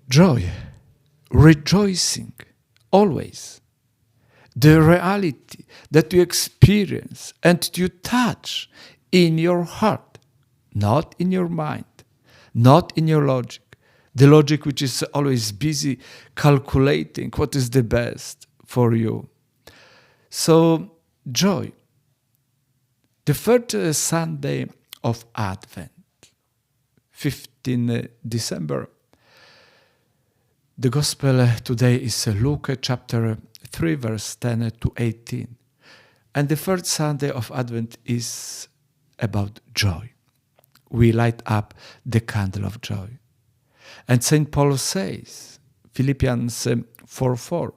Joy, rejoicing, always. The reality that you experience and you touch in your heart, not in your mind, not in your logic. The logic which is always busy calculating what is the best for you. So, joy. The third Sunday of Advent, 15 December. The Gospel today is Luke chapter 3, verse 10 to 18. And the third Sunday of Advent is about joy. We light up the candle of joy. And St. Paul says, Philippians 4:4,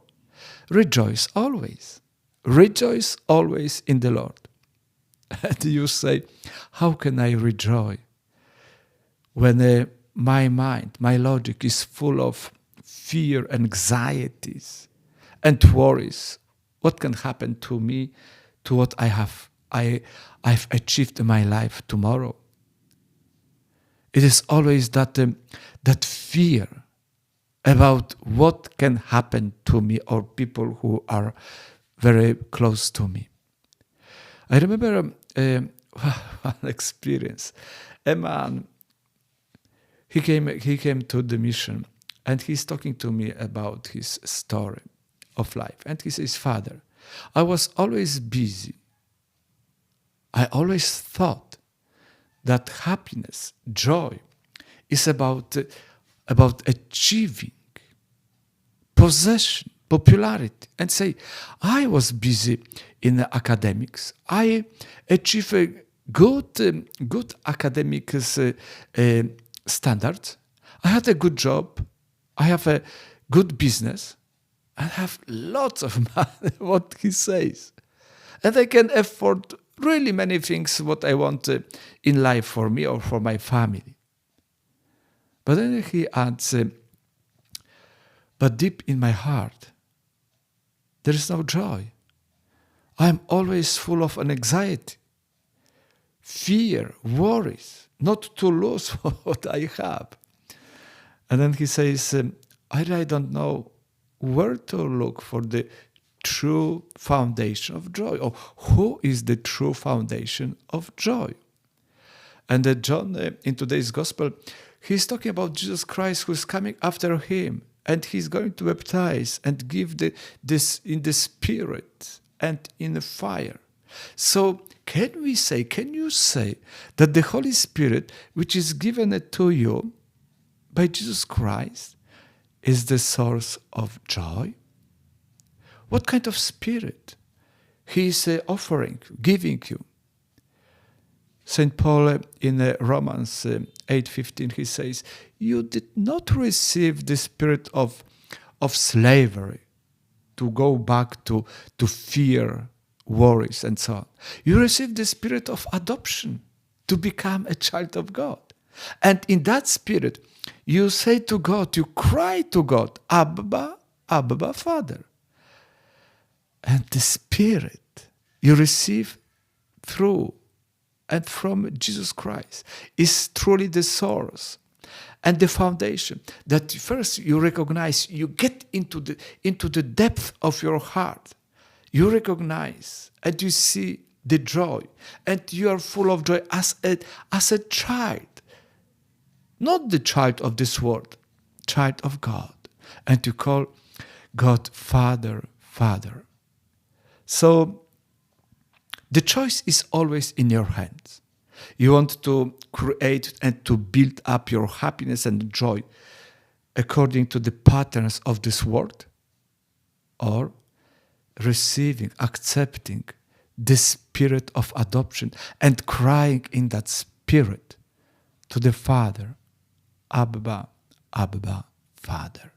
rejoice always. Rejoice always in the Lord. And you say, how can I rejoice when my mind, my logic is full of fear, anxieties, and worries? What can happen to me, to what I've achieved in my life tomorrow? It is always that fear about what can happen to me or people who are very close to me. I remember one experience. A man, he came to the mission, and he's talking to me about his story of life. And he says, Father, I was always busy. I always thought that happiness, joy, is about achieving possession, popularity. And say, I was busy in the academics. I achieved a good academic standards. I had a good job. I have a good business. I have lots of money, what he says. And I can afford really many things what I want in life for me or for my family. But then he adds, but deep in my heart, there is no joy. I am always full of anxiety, fear, worries, not to lose what I have. And then he says, I really don't know where to look for the true foundation of joy, or who is the true foundation of joy. And John, in today's gospel, he's talking about Jesus Christ who is coming after him, and he's going to baptize and give this in the Spirit and in the fire. So can you say that the Holy Spirit, which is given to you by Jesus Christ, is the source of joy? What kind of spirit he is offering, giving you? St. Paul in Romans 8:15, he says, you did not receive the spirit of slavery to go back to fear, worries, and so on. You received the spirit of adoption to become a child of God. And in that spirit, you say to God, you cry to God, Abba, Abba, Father. And the Spirit you receive through and from Jesus Christ is truly the source and the foundation. That first you recognize, you get into the depth of your heart. You recognize and you see the joy, and you are full of joy as a child. Not the child of this world, child of God. And you call God Father, Father. So the choice is always in your hands. You want to create and to build up your happiness and joy according to the patterns of this world, or receiving, accepting the spirit of adoption and crying in that spirit to the Father, Abba, Abba, Father.